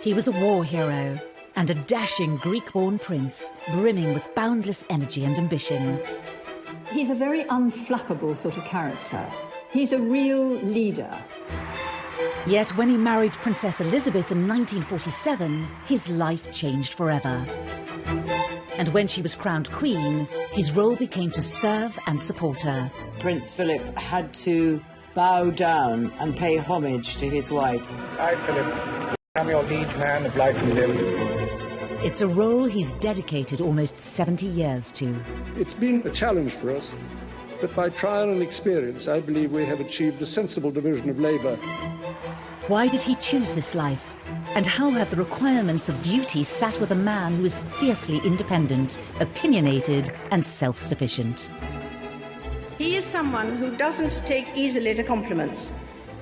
He was a war hero and a dashing Greek-born prince, brimming with boundless energy and ambition. He's a very unflappable sort of character. He's a real leader. Yet when he married Princess Elizabeth in 1947, his life changed forever. And when she was crowned queen, his role became to serve and support her. Prince Philip had to bow down and pay homage to his wife. I, Philip, am your liege man of life and limb. It's a role he's dedicated almost 70 years to. It's been a challenge for us, but by trial and experience, I believe we have achieved a sensible division of labour. Why did he choose this life? And how have the requirements of duty sat with a man who is fiercely independent, opinionated and self-sufficient? He is someone who doesn't take easily to compliments,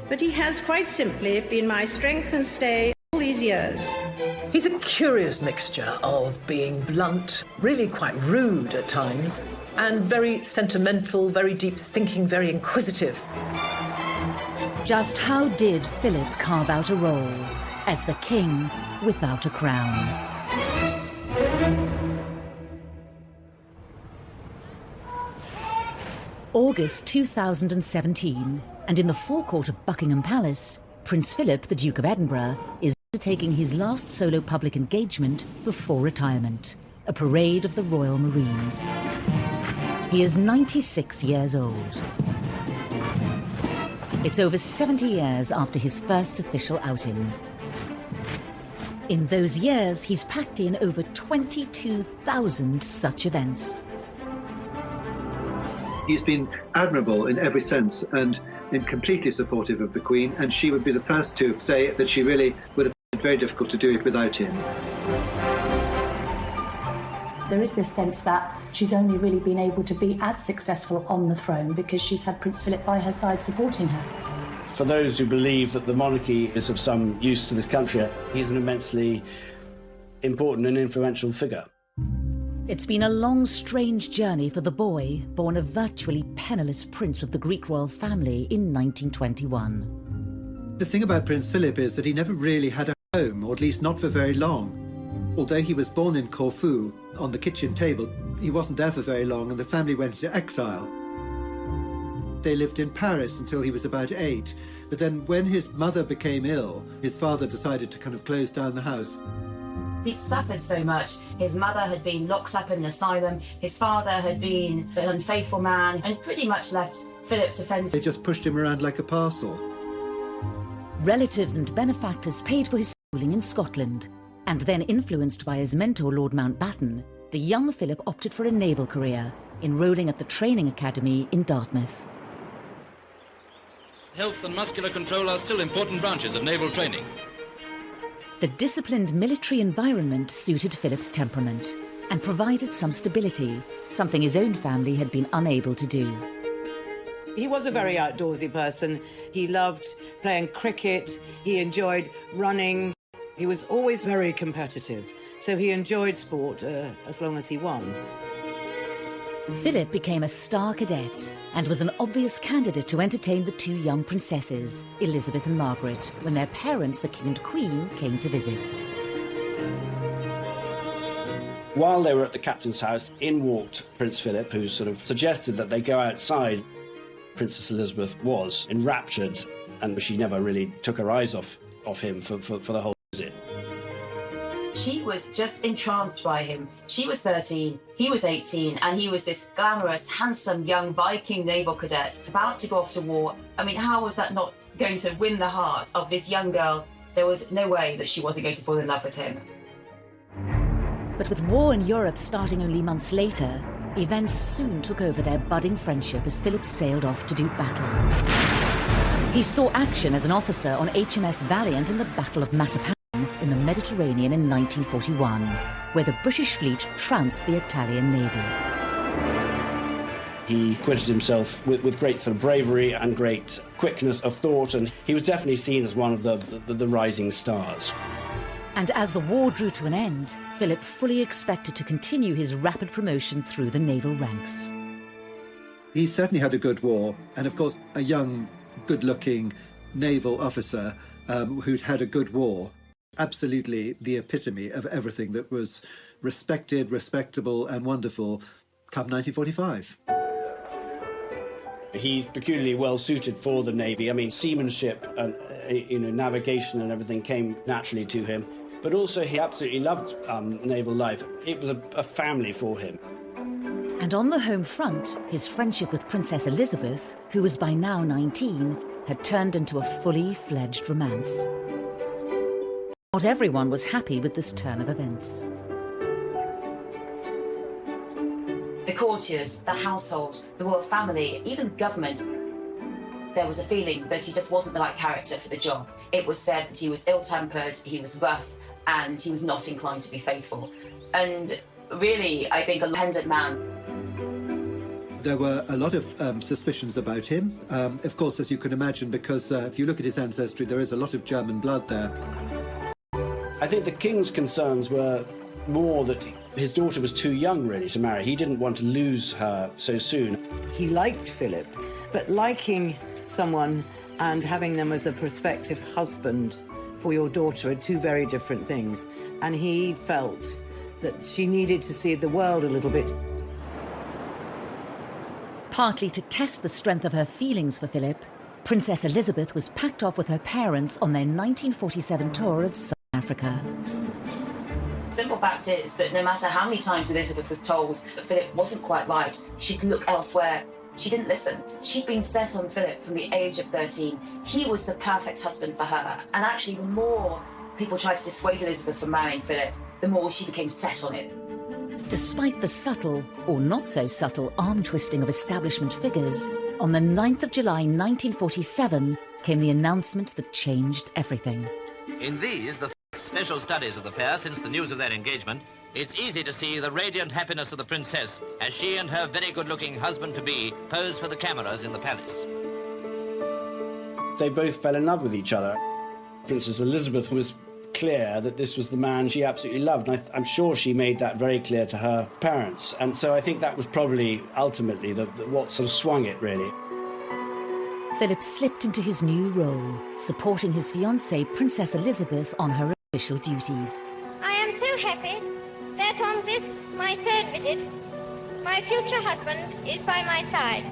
but he has quite simply been my strength and stay all these years. He's a curious mixture of being blunt, really quite rude at times, and very sentimental, very deep thinking, very inquisitive. Just how did Philip carve out a role as the king without a crown? August 2017, and in the forecourt of Buckingham Palace, Prince Philip, the Duke of Edinburgh, is undertaking his last solo public engagement before retirement, a parade of the Royal Marines. He is 96 years old. It's over 70 years after his first official outing. In those years, he's packed in over 22,000 such events. He's been admirable in every sense and completely supportive of the Queen, and she would be the first to say that she really would have been very difficult to do it without him. There is this sense that she's only really been able to be as successful on the throne because she's had Prince Philip by her side supporting her. For those who believe that the monarchy is of some use to this country, he's an immensely important and influential figure. It's been a long, strange journey for the boy, born a virtually penniless prince of the Greek royal family in 1921. The thing about Prince Philip is that he never really had a home, or at least not for very long. Although he was born in Corfu, on the kitchen table, he wasn't there for very long and the family went into exile. They lived in Paris until he was about 8, but then when his mother became ill, his father decided to kind of close down the house. He suffered so much. His mother had been locked up in an asylum, his father had been an unfaithful man, and pretty much left Philip to fend. They just pushed him around like a parcel. Relatives and benefactors paid for his schooling in Scotland, and then influenced by his mentor Lord Mountbatten, the young Philip opted for a naval career, enrolling at the Training Academy in Dartmouth. Health and muscular control are still important branches of naval training. The disciplined military environment suited Philip's temperament and provided some stability, something his own family had been unable to do. He was a very outdoorsy person. He loved playing cricket. He enjoyed running. He was always very competitive, so he enjoyed sport as long as he won. Philip became a star cadet and was an obvious candidate to entertain the two young princesses, Elizabeth and Margaret, when their parents, the King and Queen, came to visit. While they were at the captain's house, in walked Prince Philip, who sort of suggested that they go outside. Princess Elizabeth was enraptured, and she never really took her eyes off him for the whole visit. She was just entranced by him. She was 13, he was 18, and he was this glamorous, handsome, young Viking naval cadet about to go off to war. I mean, how was that not going to win the heart of this young girl? There was no way that she wasn't going to fall in love with him. But with war in Europe starting only months later, events soon took over their budding friendship as Philip sailed off to do battle. He saw action as an officer on HMS Valiant in the Battle of Matapan in the Mediterranean in 1941, where the British fleet trounced the Italian navy. He acquitted himself with great sort of bravery and great quickness of thought, and he was definitely seen as one of the rising stars. And as the war drew to an end, Philip fully expected to continue his rapid promotion through the naval ranks. He certainly had a good war, and of course a young, good-looking naval officer who'd had a good war Absolutely the epitome of everything that was respected, respectable and wonderful come 1945. He's peculiarly well suited for the Navy. I mean, seamanship and navigation and everything came naturally to him. But also he absolutely loved naval life. It was a family for him. And on the home front, his friendship with Princess Elizabeth, who was by now 19, had turned into a fully fledged romance. Not everyone was happy with this turn of events. The courtiers, the household, the royal family, even government, there was a feeling that he just wasn't the right character for the job. It was said that he was ill-tempered, he was rough, and he was not inclined to be faithful. And really, I think a dependent man. There were a lot of suspicions about him, of course, as you can imagine, because if you look at his ancestry, there is a lot of German blood there. I think the king's concerns were more that his daughter was too young, really, to marry. He didn't want to lose her so soon. He liked Philip, but liking someone and having them as a prospective husband for your daughter are two very different things. And he felt that she needed to see the world a little bit. Partly to test the strength of her feelings for Philip, Princess Elizabeth was packed off with her parents on their 1947 tour of South Africa. Simple fact is that no matter how many times Elizabeth was told that Philip wasn't quite right, she'd look elsewhere, she didn't listen. She'd been set on Philip from the age of 13. He was the perfect husband for her. And actually, the more people tried to dissuade Elizabeth from marrying Philip, the more she became set on it. Despite the subtle, or not so subtle, arm-twisting of establishment figures, on the 9th of July 1947 came the announcement that changed everything. In these, the special studies of the pair since the news of their engagement, it's easy to see the radiant happiness of the princess as she and her very good-looking husband-to-be pose for the cameras in the palace. They both fell in love with each other. Princess Elizabeth was clear that this was the man she absolutely loved, and I'm sure she made that very clear to her parents. And so I think that was probably ultimately what sort of swung it, really. Philip slipped into his new role, supporting his fiancée, Princess Elizabeth, on her official duties. I am so happy that on this, my third visit, my future husband is by my side.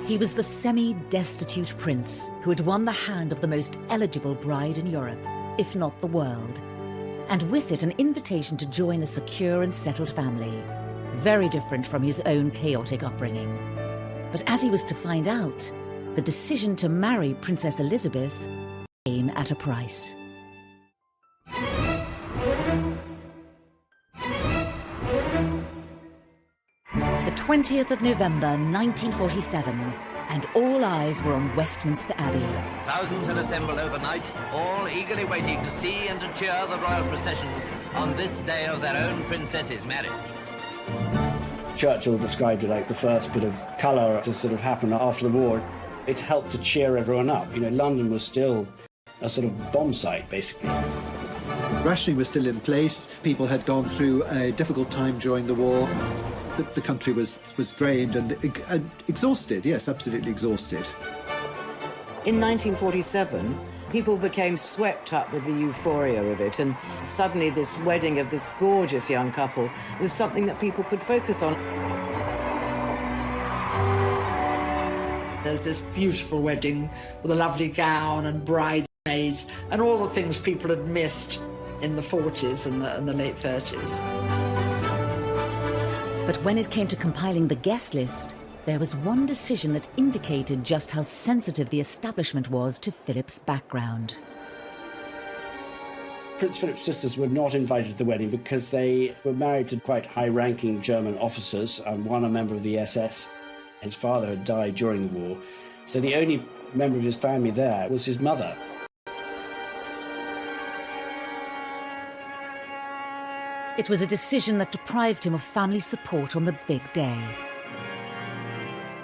He was the semi-destitute prince who had won the hand of the most eligible bride in Europe, if not the world, and with it an invitation to join a secure and settled family, very different from his own chaotic upbringing. But as he was to find out, the decision to marry Princess Elizabeth came at a price. The 20th of November 1947, and all eyes were on Westminster Abbey. Thousands had assembled overnight, all eagerly waiting to see and to cheer the royal processions on this day of their own princess's marriage. Churchill described it like the first bit of colour to sort of happen after the war. It helped to cheer everyone up. You know, London was still a sort of bomb site, basically. Rationing was still in place. People had gone through a difficult time during the war. The country was drained and exhausted, yes, absolutely exhausted. In 1947, people became swept up with the euphoria of it, and suddenly this wedding of this gorgeous young couple was something that people could focus on. There's this beautiful wedding with a lovely gown and bridesmaids and all the things people had missed in the 40s and the late 30s. But when it came to compiling the guest list, there was one decision that indicated just how sensitive the establishment was to Philip's background. Prince Philip's sisters were not invited to the wedding because they were married to quite high-ranking German officers, and one a member of the SS. His father had died during the war, so the only member of his family there was his mother. It was a decision that deprived him of family support on the big day.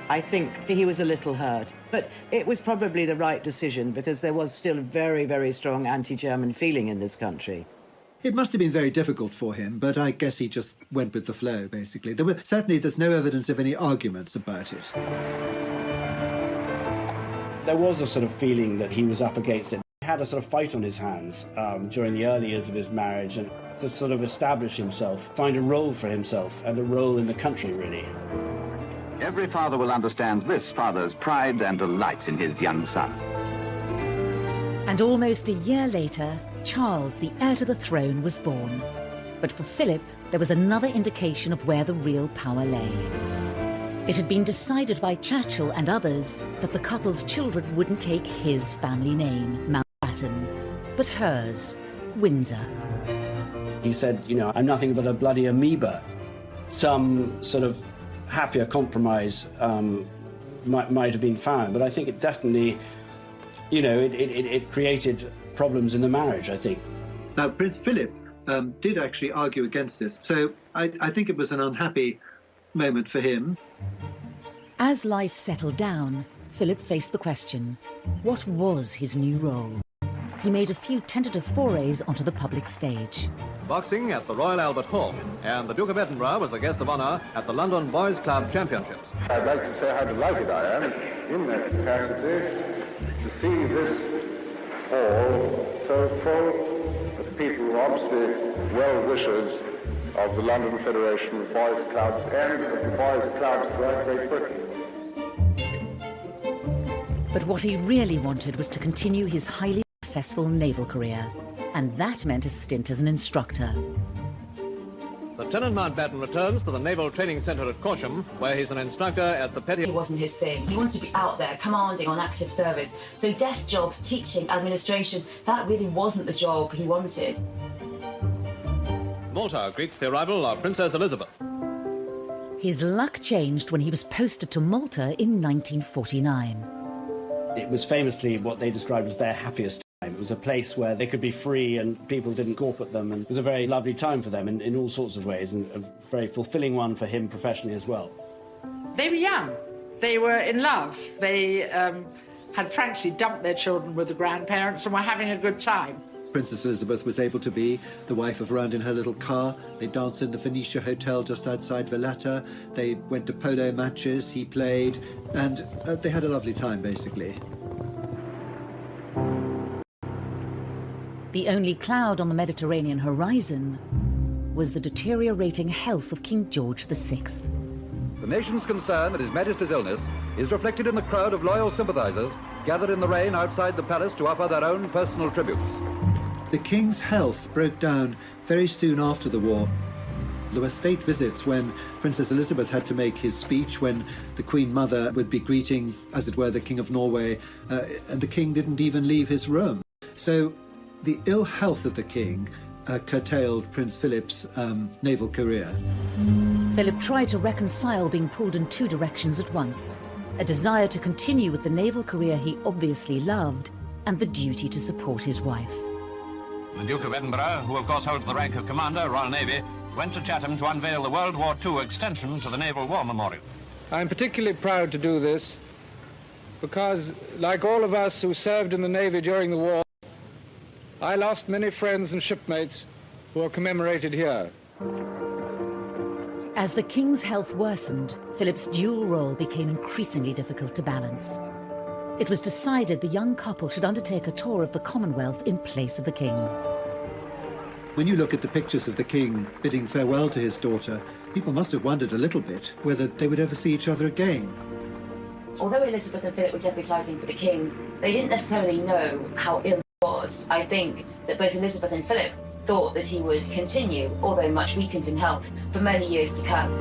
I think he was a little hurt, but it was probably the right decision because there was still a very, very strong anti-German feeling in this country. It must have been very difficult for him, but I guess he just went with the flow, basically. There's no evidence of any arguments about it. There was a sort of feeling that he was up against it. had a sort of fight on his hands during the early years of his marriage, and to sort of establish himself, find a role for himself and a role in the country, really. Every father will understand this father's pride and delight in his young son. And almost a year later, Charles, the heir to the throne, was born. But for Philip, there was another indication of where the real power lay. It had been decided by Churchill and others that the couple's children wouldn't take his family name, Mountbatten, but hers, Windsor. He said, you know, I'm nothing but a bloody amoeba. Some sort of happier compromise might have been found, but I think it definitely, you know, it created problems in the marriage, I think. Now, Prince Philip did actually argue against this, so I think it was an unhappy moment for him. As life settled down, Philip faced the question, what was his new role? He made a few tentative forays onto the public stage. Boxing at the Royal Albert Hall, and the Duke of Edinburgh was the guest of honour at the London Boys Club Championships. I'd like to say how delighted I am in that capacity to see this hall so full of people who are obviously well-wishers of the London Federation of Boys Clubs and of the boys' clubs throughout Great Britain. But what he really wanted was to continue his highly successful naval career, and that meant a stint as an instructor. Lieutenant Mountbatten returns to the Naval Training Centre at Corsham, where he's an instructor at the Petty... It wasn't his thing. He wanted to be out there, commanding on active service. So desk jobs, teaching, administration, that really wasn't the job he wanted. Malta greets the arrival of Princess Elizabeth. His luck changed when he was posted to Malta in 1949. It was famously what they described as their happiest time. It was a place where they could be free and people didn't gawp at them, and it was a very lovely time for them in all sorts of ways, and a very fulfilling one for him professionally as well. They were young. They were in love. They had frankly dumped their children with the grandparents and were having a good time. Princess Elizabeth was able to be the wife of Rand in her little car. They danced in the Phoenicia Hotel just outside Valletta. They went to polo matches, he played, and they had a lovely time, basically. The only cloud on the Mediterranean horizon was the deteriorating health of King George VI. The nation's concern at His Majesty's illness is reflected in the crowd of loyal sympathisers gathered in the rain outside the palace to offer their own personal tributes. The King's health broke down very soon after the war. There were state visits when Princess Elizabeth had to make his speech, when the Queen Mother would be greeting, as it were, the King of Norway, and the King didn't even leave his room. So the ill health of the King curtailed Prince Philip's naval career. Philip tried to reconcile being pulled in two directions at once, a desire to continue with the naval career he obviously loved, and the duty to support his wife. The Duke of Edinburgh, who of course holds the rank of Commander, Royal Navy, went to Chatham to unveil the World War II extension to the Naval War Memorial. I'm particularly proud to do this because, like all of us who served in the Navy during the war, I lost many friends and shipmates who are commemorated here. As the King's health worsened, Philip's dual role became increasingly difficult to balance. It was decided the young couple should undertake a tour of the Commonwealth in place of the King. When you look at the pictures of the King bidding farewell to his daughter, people must have wondered a little bit whether they would ever see each other again. Although Elizabeth and Philip were deputising for the King, they didn't necessarily know how ill he was. I think that both Elizabeth and Philip thought that he would continue, although much weakened in health, for many years to come.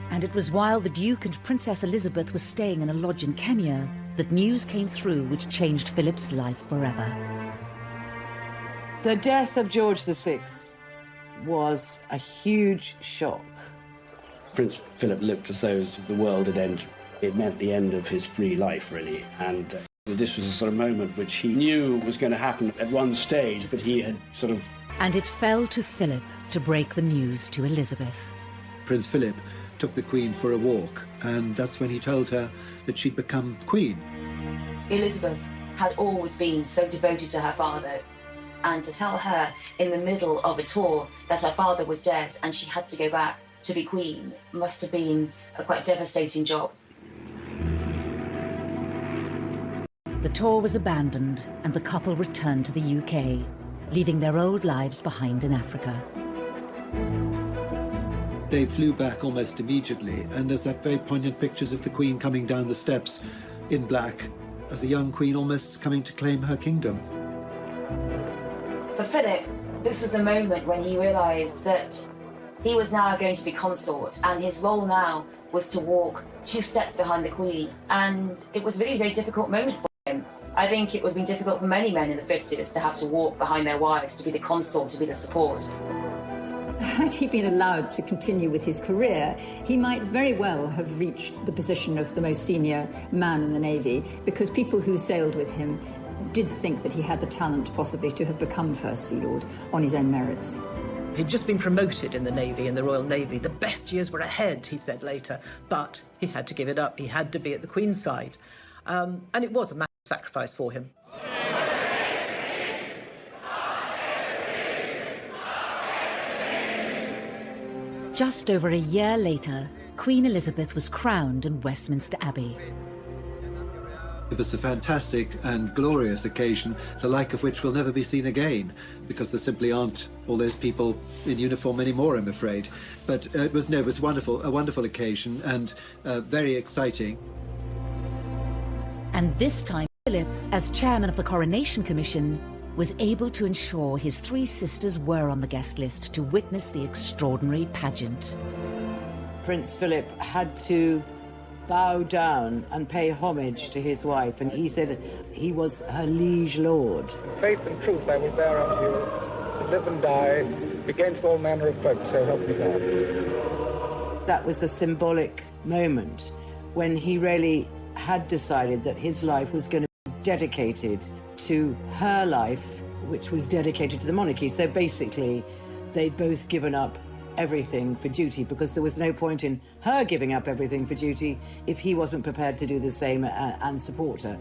And it was while the Duke and Princess Elizabeth were staying in a lodge in Kenya that news came through which changed Philip's life forever. The death of George VI was a huge shock. Prince Philip looked as though the world had ended. It meant the end of his free life, really, and this was a sort of moment which he knew was going to happen at one stage, but he had sort of... And it fell to Philip to break the news to Elizabeth. Prince Philip took the Queen for a walk, and that's when he told her that she'd become Queen. Elizabeth had always been so devoted to her father, and to tell her in the middle of a tour that her father was dead and she had to go back to be Queen must have been a quite devastating job. The tour was abandoned and the couple returned to the UK, leaving their old lives behind in Africa. They flew back almost immediately, and there's that very poignant pictures of the Queen coming down the steps in black, as a young queen almost coming to claim her kingdom. For Philip, this was the moment when he realised that he was now going to be consort, and his role now was to walk 2 steps behind the Queen. And it was really a very difficult moment for him. I think it would have been difficult for many men in the 50s to have to walk behind their wives, to be the consort, to be the support. Had he been allowed to continue with his career, he might very well have reached the position of the most senior man in the Navy, because people who sailed with him did think that he had the talent possibly to have become First Sea Lord on his own merits. He'd just been promoted in the Navy, in the Royal Navy. The best years were ahead, he said later, but he had to give it up. He had to be at the Queen's side. And it was a massive sacrifice for him. Just over a year later, Queen Elizabeth was crowned in Westminster Abbey. It was a fantastic and glorious occasion, the like of which will never be seen again, because there simply aren't all those people in uniform anymore, I'm afraid. But it was wonderful, a wonderful occasion, and very exciting. And this time, Philip, as chairman of the Coronation Commission, was able to ensure his 3 sisters were on the guest list to witness the extraordinary pageant. Prince Philip had to bow down and pay homage to his wife, and he said he was her liege lord. Faith and truth I will bear unto you, to live and die against all manner of folk, so help me God. That was a symbolic moment when he really had decided that his life was going to be dedicated to her life, which was dedicated to the monarchy. So basically, they'd both given up everything for duty, because there was no point in her giving up everything for duty if he wasn't prepared to do the same and support her.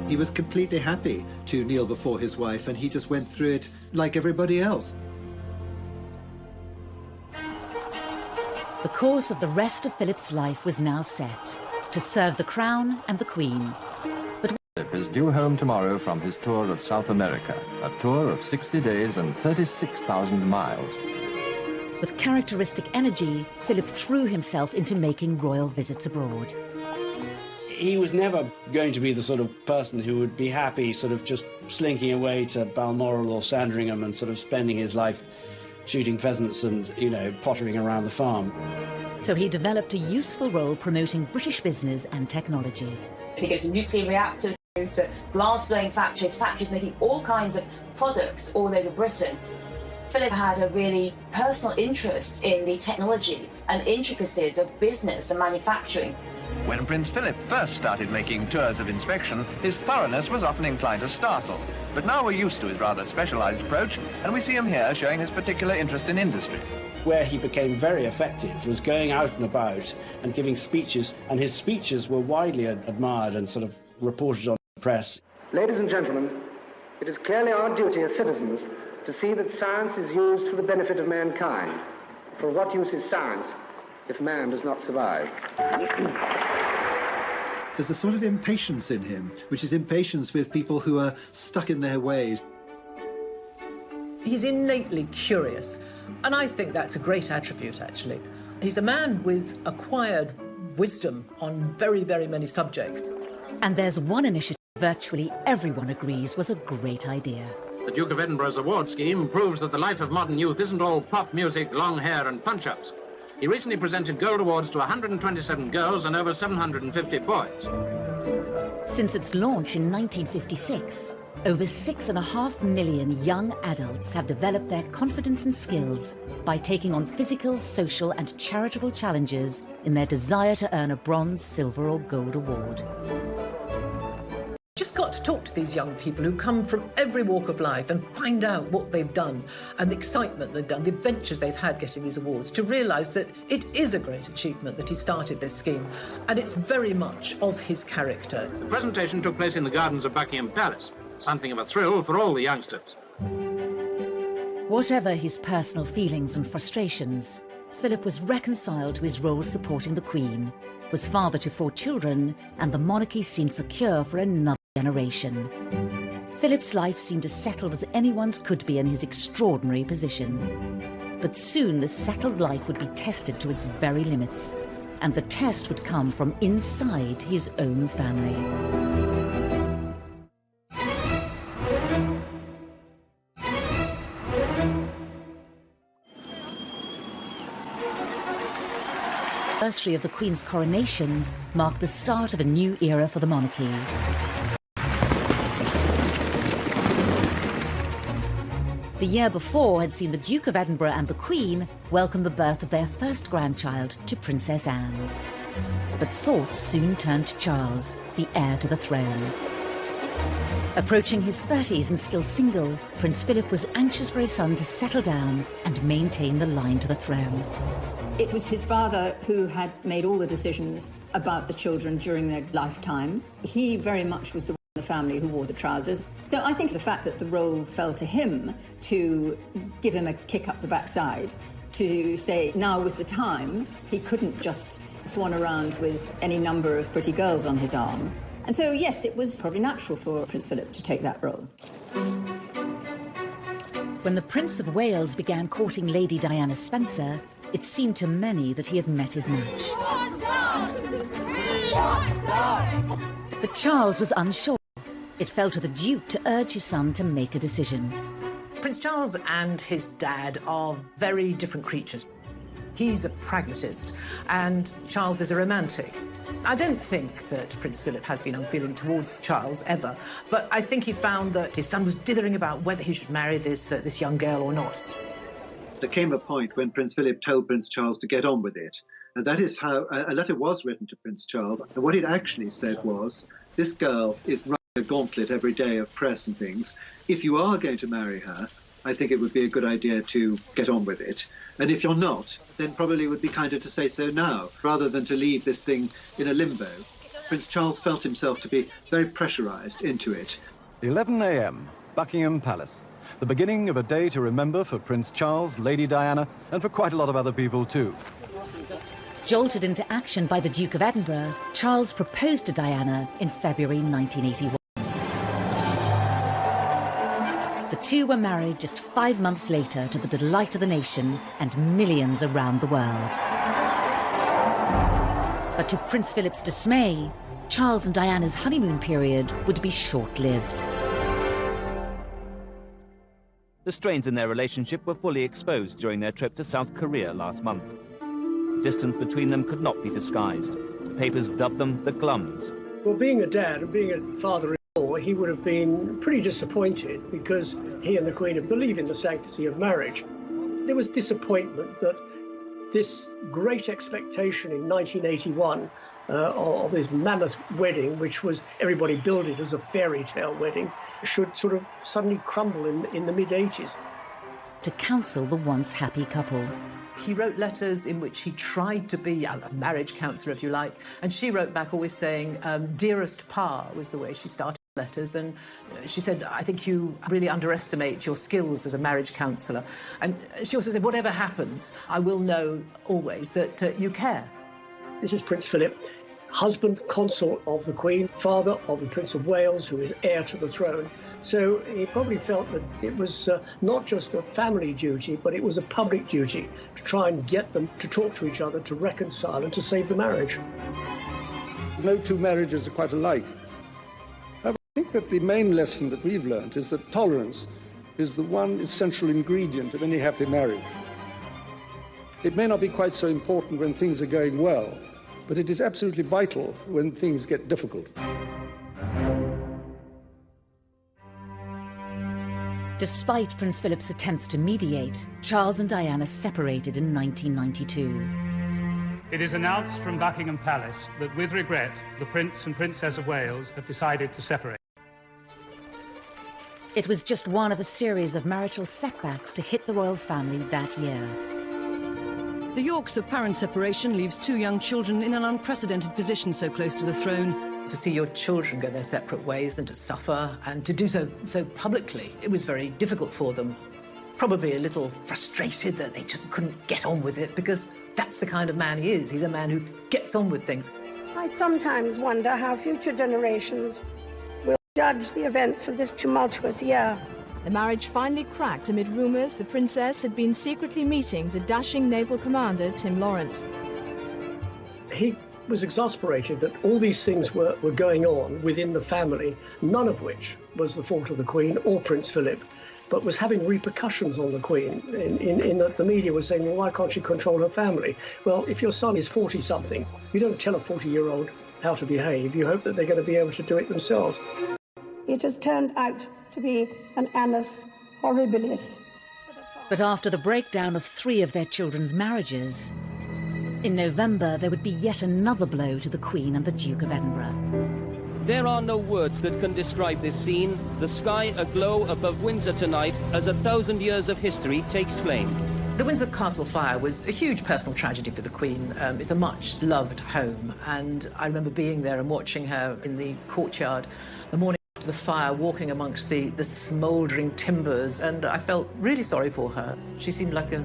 He was completely happy to kneel before his wife, and he just went through it like everybody else. The course of the rest of Philip's life was now set, to serve the Crown and the Queen. Philip is due home tomorrow from his tour of South America, a tour of 60 days and 36,000 miles. With characteristic energy, Philip threw himself into making royal visits abroad. He was never going to be the sort of person who would be happy sort of just slinking away to Balmoral or Sandringham and sort of spending his life shooting pheasants and, pottering around the farm. So he developed a useful role promoting British business and technology. He goes to nuclear reactors, goes to glass-blowing factories making all kinds of products all over Britain. Philip had a really personal interest in the technology and intricacies of business and manufacturing. When Prince Philip first started making tours of inspection, his thoroughness was often inclined to startle. But now we're used to his rather specialised approach, and we see him here showing his particular interest in industry. Where he became very effective was going out and about and giving speeches, and his speeches were widely admired and sort of reported on the press. Ladies and gentlemen, it is clearly our duty as citizens to see that science is used for the benefit of mankind. For what use is science if man does not survive? There's a sort of impatience in him, which is impatience with people who are stuck in their ways. He's innately curious, and I think that's a great attribute, actually. He's a man with acquired wisdom on very, very many subjects. And there's one initiative virtually everyone agrees was a great idea. The Duke of Edinburgh's award scheme proves that the life of modern youth isn't all pop music, long hair and punch-ups. He recently presented gold awards to 127 girls and over 750 boys. Since its launch in 1956, over 6.5 million young adults have developed their confidence and skills by taking on physical, social and charitable challenges in their desire to earn a bronze, silver or gold award. Just got to talk to these young people who come from every walk of life and find out what they've done and the excitement they've done, the adventures they've had getting these awards, to realise that it is a great achievement that he started this scheme, and it's very much of his character. The presentation took place in the gardens of Buckingham Palace, something of a thrill for all the youngsters. Whatever his personal feelings and frustrations, Philip was reconciled to his role supporting the Queen, was father to 4 children, and the monarchy seemed secure for another generation. Philip's life seemed as settled as anyone's could be in his extraordinary position. But soon the settled life would be tested to its very limits, and the test would come from inside his own family. The anniversary of the Queen's coronation marked the start of a new era for the monarchy. The year before had seen the Duke of Edinburgh and the Queen welcome the birth of their first grandchild to Princess Anne. But thoughts soon turned to Charles, the heir to the throne. Approaching his 30s and still single, Prince Philip was anxious for his son to settle down and maintain the line to the throne. It was his father who had made all the decisions about the children during their lifetime. He very much was the one in the family who wore the trousers. So I think the fact that the role fell to him to give him a kick up the backside, to say now was the time, he couldn't just swan around with any number of pretty girls on his arm. And so, yes, it was probably natural for Prince Philip to take that role. When the Prince of Wales began courting Lady Diana Spencer, it seemed to many that he had met his match. But Charles was unsure. It fell to the Duke to urge his son to make a decision. Prince Charles and his dad are very different creatures. He's a pragmatist, and Charles is a romantic. I don't think that Prince Philip has been unfeeling towards Charles ever, but I think he found that his son was dithering about whether he should marry this young girl or not. There came a point when Prince Philip told Prince Charles to get on with it. And that is how a letter was written to Prince Charles. And what it actually said was, this girl is running a gauntlet every day of press and things. If you are going to marry her, I think it would be a good idea to get on with it. And if you're not, then probably it would be kinder to say so now, rather than to leave this thing in a limbo. Prince Charles felt himself to be very pressurised into it. 11 a.m., Buckingham Palace. The beginning of a day to remember for Prince Charles, Lady Diana, and for quite a lot of other people too. Jolted into action by the Duke of Edinburgh, Charles proposed to Diana in February 1981. The two were married just 5 months later to the delight of the nation and millions around the world. But to Prince Philip's dismay, Charles and Diana's honeymoon period would be short-lived. The strains in their relationship were fully exposed during their trip to South Korea last month. The distance between them could not be disguised. The papers dubbed them the Glums. Well, being a dad and being a father-in-law, he would have been pretty disappointed because he and the Queen believe in the sanctity of marriage. There was disappointment that this great expectation in 1981 of this mammoth wedding, which was everybody billed it as a fairy tale wedding, should sort of suddenly crumble in the mid-80s. To counsel the once happy couple. He wrote letters in which he tried to be a marriage counsellor, if you like, and she wrote back always saying, dearest Pa was the way she started letters, and she said, I think you really underestimate your skills as a marriage counsellor. And she also said, whatever happens, I will know always that you care. This is Prince Philip, husband, consort of the Queen, father of the Prince of Wales, who is heir to the throne. So he probably felt that it was not just a family duty, but it was a public duty to try and get them to talk to each other, to reconcile and to save the marriage. No two marriages are quite alike. I think that the main lesson that we've learned is that tolerance is the one essential ingredient of any happy marriage. It may not be quite so important when things are going well, but it is absolutely vital when things get difficult. Despite Prince Philip's attempts to mediate, Charles and Diana separated in 1992. It is announced from Buckingham Palace that, with regret, the Prince and Princess of Wales have decided to separate. It was just one of a series of marital setbacks to hit the royal family that year. The Yorks' apparent separation leaves two young children in an unprecedented position so close to the throne. To see your children go their separate ways and to suffer and to do so publicly, it was very difficult for them. Probably a little frustrated that they just couldn't get on with it, because that's the kind of man he is. He's a man who gets on with things. I sometimes wonder how future generations will judge the events of this tumultuous year. The marriage finally cracked amid rumours the princess had been secretly meeting the dashing naval commander Tim Lawrence. He was exasperated that all these things were going on within the family, none of which was the fault of the Queen or Prince Philip, but was having repercussions on the Queen in that the media was saying, well, why can't she control her family? Well, if your son is 40-something, you don't tell a 40-year-old how to behave. You hope that they're going to be able to do it themselves. It has turned out to be an annus horribilis. But after the breakdown of 3 of their children's marriages, in November there would be yet another blow to the Queen and the Duke of Edinburgh. There are no words that can describe this scene. The sky aglow above Windsor tonight as 1,000 years of history takes flame. The Windsor Castle fire was a huge personal tragedy for the Queen. It's a much-loved home, and I remember being there and watching her in the courtyard the morning after the fire, walking amongst the smouldering timbers, and I felt really sorry for her. She seemed like a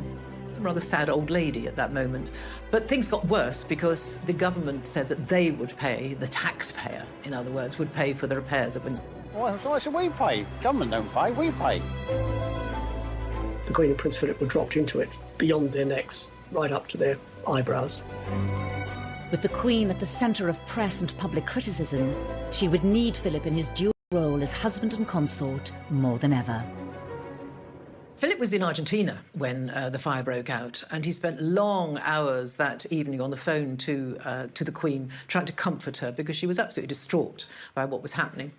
rather sad old lady at that moment. But things got worse because the government said that they would pay, the taxpayer, in other words, would pay for the repairs at Windsor. Why should we pay? Government don't pay, we pay. The Queen and Prince Philip were dropped into it, beyond their necks, right up to their eyebrows. With the Queen at the centre of press and public criticism, she would need Philip in his dual role as husband and consort more than ever. Philip was in Argentina when the fire broke out, and he spent long hours that evening on the phone to the Queen, trying to comfort her because she was absolutely distraught by what was happening.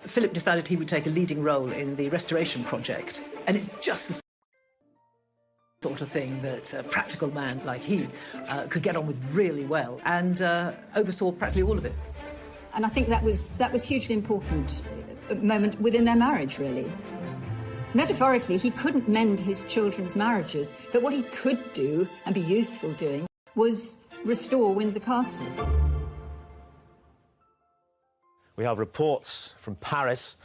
Philip decided he would take a leading role in the restoration project, and it's just the sort of thing that a practical man like he could get on with really well, and oversaw practically all of it. And I think that was hugely important moment within their marriage, really. Metaphorically, he couldn't mend his children's marriages, but what he could do, and be useful doing, was restore Windsor Castle. We have reports from Paris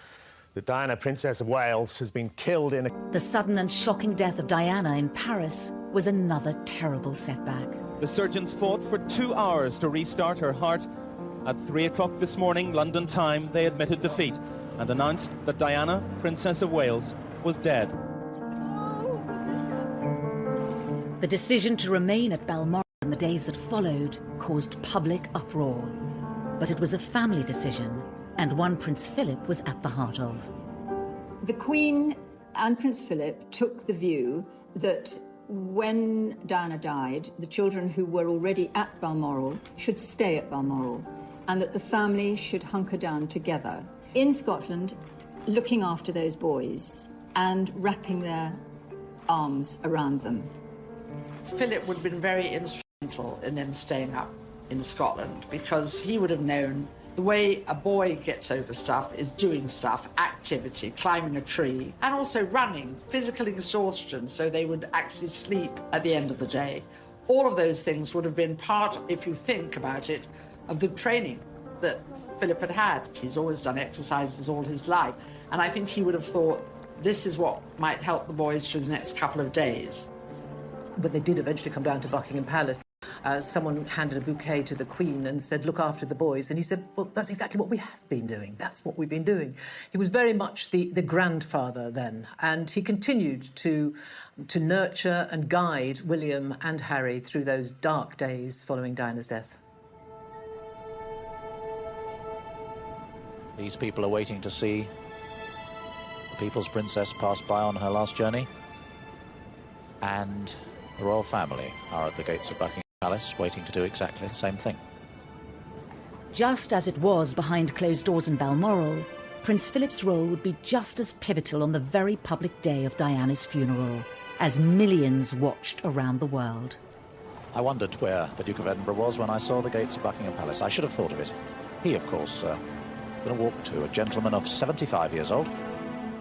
that Diana, Princess of Wales, has been killed in a... The sudden and shocking death of Diana in Paris was another terrible setback. The surgeons fought for 2 hours to restart her heart. At 3 o'clock this morning, London time, they admitted defeat and announced that Diana, Princess of Wales, was dead. The decision to remain at Balmoral in the days that followed caused public uproar. But it was a family decision, and one Prince Philip was at the heart of. The Queen and Prince Philip took the view that when Diana died, the children who were already at Balmoral should stay at Balmoral, and that the family should hunker down together in Scotland, looking after those boys and wrapping their arms around them. Philip would have been very instrumental in them staying up in Scotland, because he would have known the way a boy gets over stuff is doing stuff, activity, climbing a tree, and also running, physical exhaustion, so they would actually sleep at the end of the day. All of those things would have been part, if you think about it, of the training that Philip had had. He's always done exercises all his life, and I think he would have thought, this is what might help the boys through the next couple of days. When they did eventually come down to Buckingham Palace, someone handed a bouquet to the Queen and said, look after the boys. And he said, well, that's exactly what we have been doing. That's what we've been doing. He was very much the grandfather then, and he continued to nurture and guide William and Harry through those dark days following Diana's death. These people are waiting to see the People's Princess pass by on her last journey, and the royal family are at the gates of Buckingham Palace waiting to do exactly the same thing. Just as it was behind closed doors in Balmoral, Prince Philip's role would be just as pivotal on the very public day of Diana's funeral, as millions watched around the world. I wondered where the Duke of Edinburgh was when I saw the gates of Buckingham Palace. I should have thought of it. He, of course, going to walk to a gentleman of 75 years old.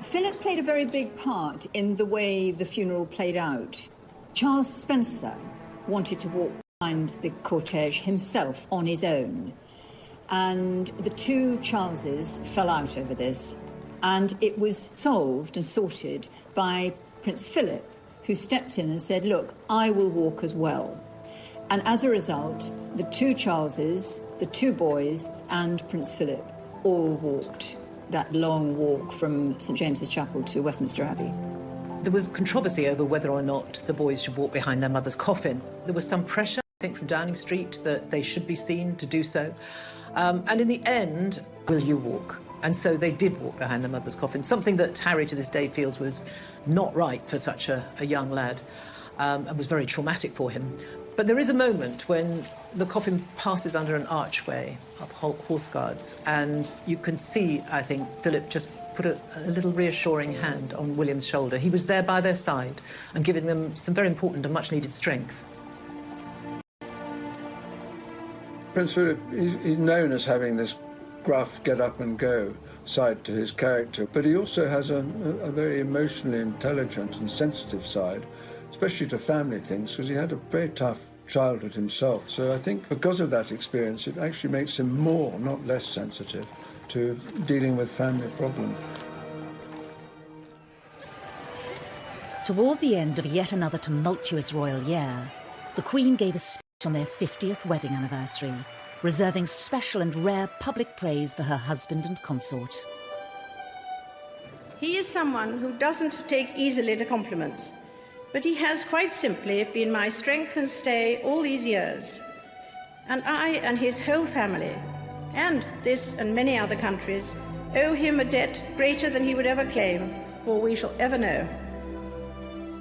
Philip played a very big part in the way the funeral played out. Charles Spencer wanted to walk behind the cortege himself on his own. And the two Charleses fell out over this. And it was solved and sorted by Prince Philip, who stepped in and said, look, I will walk as well. And as a result, the two Charleses, the two boys, and Prince Philip all walked that long walk from St James's Chapel to Westminster Abbey. There was controversy over whether or not the boys should walk behind their mother's coffin. There was some pressure, I think, from Downing Street that they should be seen to do so. And in the end, will you walk? And so they did walk behind their mother's coffin, something that Harry to this day feels was not right for such a young lad, and was very traumatic for him. But there is a moment when the coffin passes under an archway of horse guards, and you can see, I think, Philip just put a little reassuring hand on William's shoulder. He was there by their side and giving them some very important and much-needed strength. Prince Philip is known as having this gruff, get-up-and-go side to his character, but he also has a very emotionally intelligent and sensitive side, especially to family things, because he had a very tough childhood himself. So I think because of that experience, it actually makes him more, not less sensitive to dealing with family problems. Toward the end of yet another tumultuous royal year, the Queen gave a speech on their 50th wedding anniversary, reserving special and rare public praise for her husband and consort. He is someone who doesn't take easily to compliments, but he has quite simply been my strength and stay all these years. And I and his whole family, and this and many other countries, owe him a debt greater than he would ever claim, or we shall ever know.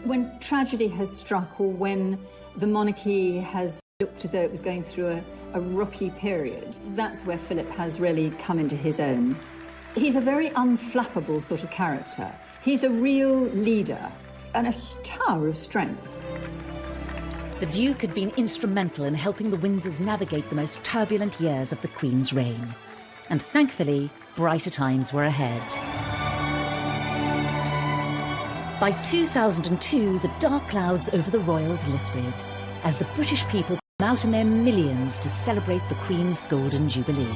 When tragedy has struck, or when the monarchy has looked as though it was going through a rocky period, that's where Philip has really come into his own. He's a very unflappable sort of character. He's a real leader and a tower of strength. The Duke had been instrumental in helping the Windsors navigate the most turbulent years of the Queen's reign. And thankfully, brighter times were ahead. By 2002, the dark clouds over the royals lifted, as the British people came out in their millions to celebrate the Queen's Golden Jubilee.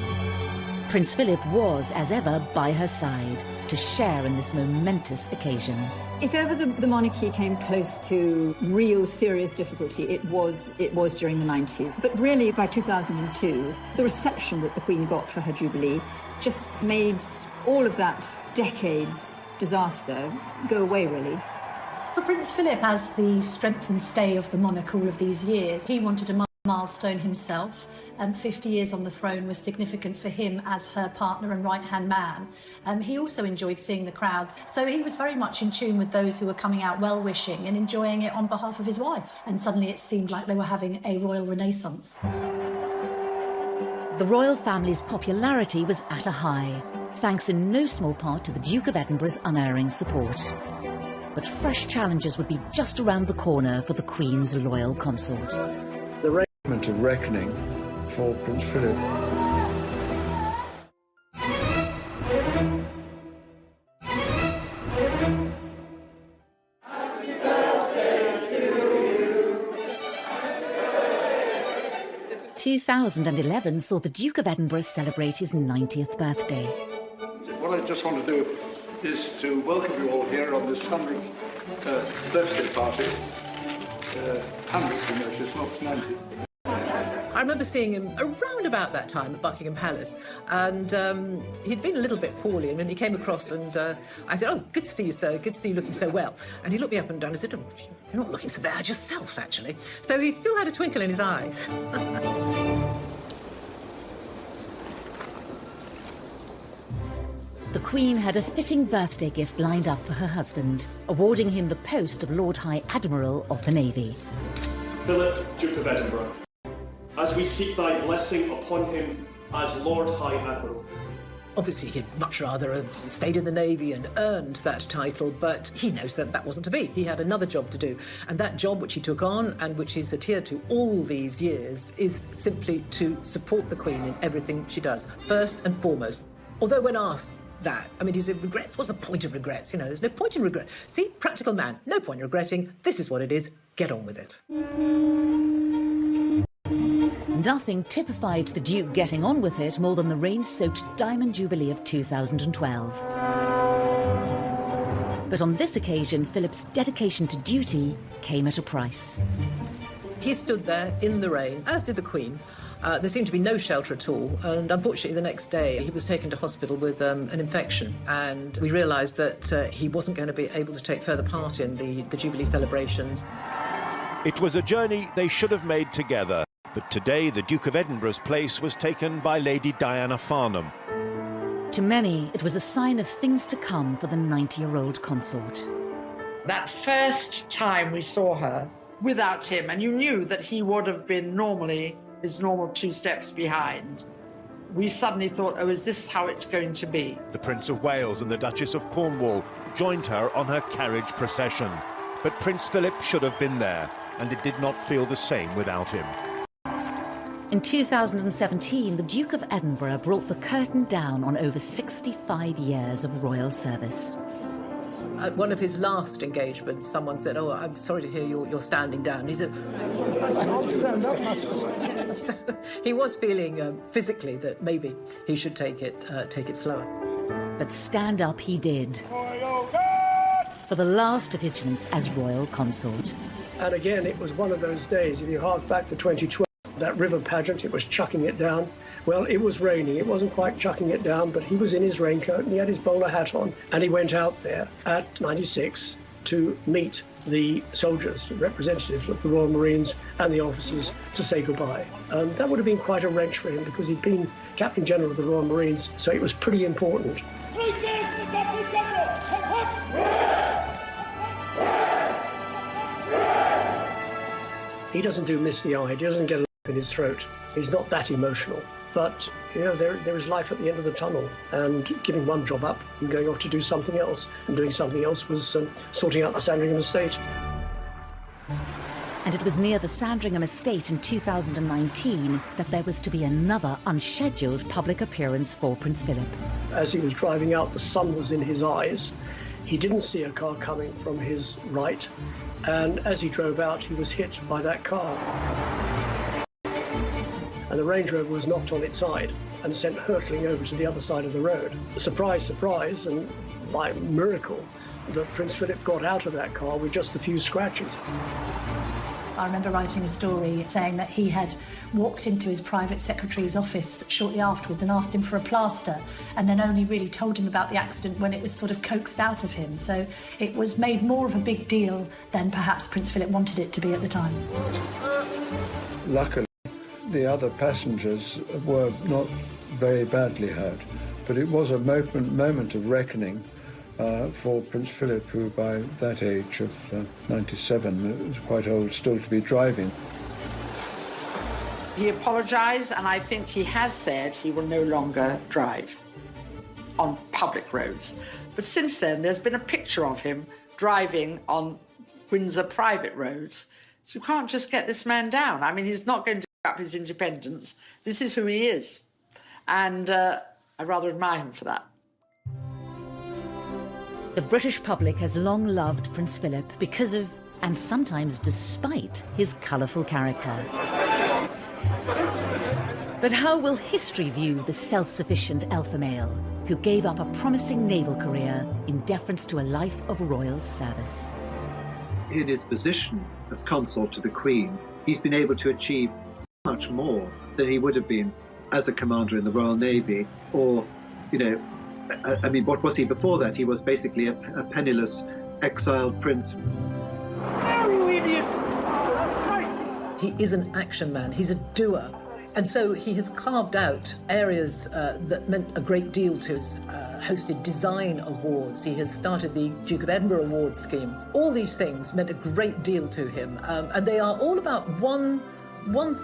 Prince Philip was, as ever, by her side to share in this momentous occasion. If ever the monarchy came close to real serious difficulty, it was during the 90s. But really, by 2002, the reception that the Queen got for her Jubilee just made all of that decade's disaster go away, really. For Prince Philip, as the strength and stay of the monarch all of these years, he wanted a milestone himself. 50 years on the throne was significant for him as her partner and right-hand man. He also enjoyed seeing the crowds, so he was very much in tune with those who were coming out well-wishing and enjoying it on behalf of his wife. And suddenly it seemed like they were having a royal renaissance. The royal family's popularity was at a high, thanks in no small part to the Duke of Edinburgh's unerring support. But fresh challenges would be just around the corner for the Queen's loyal consort. The moment of reckoning for Prince Philip. Happy birthday to you. 2011 saw the Duke of Edinburgh celebrate his 90th birthday. What I just want to do is to welcome you all here on this 100th birthday party. 100th, you know, it's not 90. I remember seeing him around about that time at Buckingham Palace, and he'd been a little bit poorly, and when he came across, and I said, "Oh, it's good to see you, sir, good to see you looking so well." And he looked me up and down and said, "Oh, you're not looking so bad yourself, actually." So he still had a twinkle in his eyes. The Queen had a fitting birthday gift lined up for her husband, awarding him the post of Lord High Admiral of the Navy. Philip, Duke of Edinburgh, as we seek thy blessing upon him as Lord High Admiral. Obviously, he'd much rather have stayed in the Navy and earned that title, but he knows that that wasn't to be. He had another job to do, and that job which he took on and which he's adhered to all these years is simply to support the Queen in everything she does, first and foremost. Although when asked that, I mean, he said, regrets? What's the point of regrets? You know, there's no point in regret. See, practical man, no point in regretting. This is what it is. Get on with it. Nothing typified the Duke getting on with it more than the rain-soaked Diamond Jubilee of 2012. But on this occasion, Philip's dedication to duty came at a price. He stood there in the rain, as did the Queen, There seemed to be no shelter at all, and unfortunately the next day he was taken to hospital with an infection, and we realised that he wasn't going to be able to take further part in the Jubilee celebrations. It was a journey they should have made together, but today the Duke of Edinburgh's place was taken by Lady Diana Farnham. To many, it was a sign of things to come for the 90-year-old consort. That first time we saw her without him, and you knew that he would have been his normal 2 steps behind, we suddenly thought, oh, is this how it's going to be? The Prince of Wales and the Duchess of Cornwall joined her on her carriage procession. But Prince Philip should have been there, and it did not feel the same without him. In 2017, the Duke of Edinburgh brought the curtain down on over 65 years of royal service. At one of his last engagements, someone said, "Oh, I'm sorry to hear you're standing down." He said, "I'll stand up." He was feeling physically that maybe he should take it slower. But stand up he did. For the last of his stints as royal consort. And again, it was one of those days, if you hark back to 2012, that river pageant, it was chucking it down. Well, it was raining. It wasn't quite chucking it down, but he was in his raincoat and he had his bowler hat on. And he went out there at 96 to meet the soldiers, representatives of the Royal Marines and the officers, to say goodbye. That would have been quite a wrench for him because he'd been Captain General of the Royal Marines, so it was pretty important. He doesn't do misty-eyed. He doesn't get a lump in his throat. He's not that emotional. But, you know, there is life at the end of the tunnel, and giving one job up and going off to do something else. And doing something else was sorting out the Sandringham estate. And it was near the Sandringham estate in 2019 that there was to be another unscheduled public appearance for Prince Philip. As he was driving out, the sun was in his eyes. He didn't see a car coming from his right, and as he drove out, he was hit by that car. And the Range Rover was knocked on its side and sent hurtling over to the other side of the road. Surprise, surprise, and by miracle, that Prince Philip got out of that car with just a few scratches. I remember writing a story saying that he had walked into his private secretary's office shortly afterwards and asked him for a plaster, and then only really told him about the accident when it was sort of coaxed out of him. So it was made more of a big deal than perhaps Prince Philip wanted it to be at the time. Luckily, the other passengers were not very badly hurt, but it was a moment of reckoning for Prince Philip, who by that age of 97 was quite old still to be driving. He apologised, and I think he has said he will no longer drive on public roads. But since then, there's been a picture of him driving on Windsor private roads. So you can't just get this man down. I mean, he's not going to give up his independence. This is who he is. And I rather admire him for that. The British public has long loved Prince Philip because of, and sometimes despite, his colourful character. But how will history view the self-sufficient alpha male who gave up a promising naval career in deference to a life of royal service? In his position as consort to the Queen, he's been able to achieve so much more than he would have been as a commander in the Royal Navy, or, you know, I mean, what was he before that? He was basically a penniless, exiled prince. He is an action man. He's a doer. And so he has carved out areas that meant a great deal to us, hosted design awards. He has started the Duke of Edinburgh Awards scheme. All these things meant a great deal to him. And they are all about one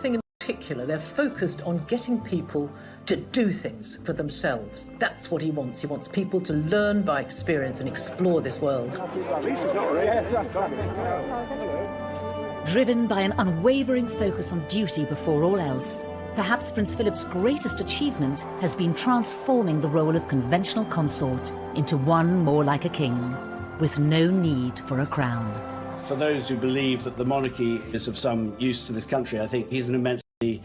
thing in particular. They're focused on getting people to do things for themselves. That's what he wants. He wants people to learn by experience and explore this world. Driven by an unwavering focus on duty before all else, perhaps Prince Philip's greatest achievement has been transforming the role of conventional consort into one more like a king, with no need for a crown. For those who believe that the monarchy is of some use to this country, I think he's an immensely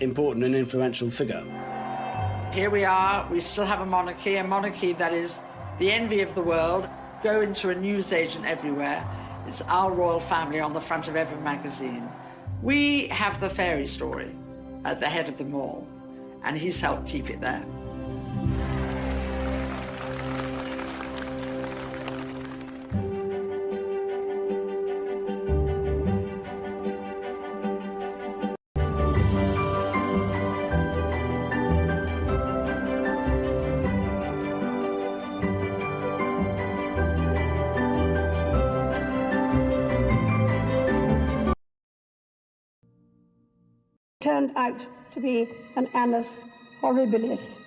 important and influential figure. Here we are, we still have a monarchy that is the envy of the world. Go into a newsagent everywhere, it's our royal family on the front of every magazine. We have the fairy story. at the head of them all, and he's helped keep it there. Turned out to be an annus horribilis.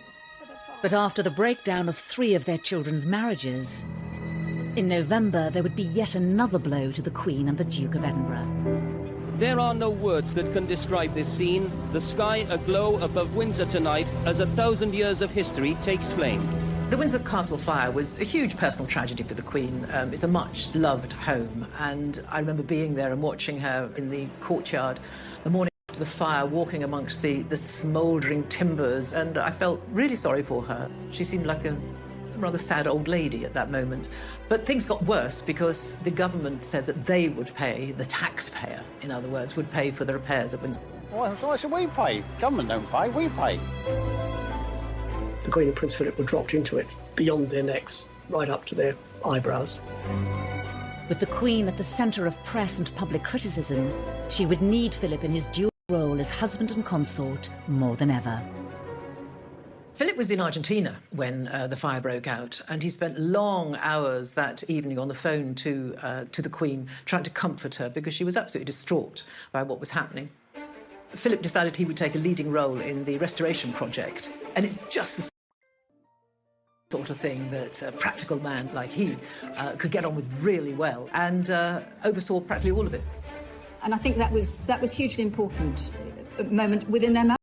But after the breakdown of 3 of their children's marriages, in November there would be yet another blow to the Queen and the Duke of Edinburgh. There are no words that can describe this scene. The sky aglow above Windsor tonight as 1,000 years of history takes flame. The Windsor Castle fire was a huge personal tragedy for the Queen. It's a much-loved home, and I remember being there and watching her in the courtyard the morning after the fire, walking amongst the smouldering timbers, and I felt really sorry for her. She seemed like a rather sad old lady at that moment. But things got worse because the government said that they would pay, the taxpayer, in other words, would pay for the repairs at Windsor. Why should we pay? Government don't pay, we pay. The Queen and Prince Philip were dropped into it, beyond their necks, right up to their eyebrows. With the Queen at the centre of press and public criticism, she would need Philip in his dual role as husband and consort more than ever. Philip was in Argentina when the fire broke out, and he spent long hours that evening on the phone to the Queen, trying to comfort her because she was absolutely distraught by what was happening. Philip decided he would take a leading role in the restoration project, and it's just the sort of thing that a practical man like he could get on with really well, and oversaw practically all of it. And I think that was hugely important moment within their marriage.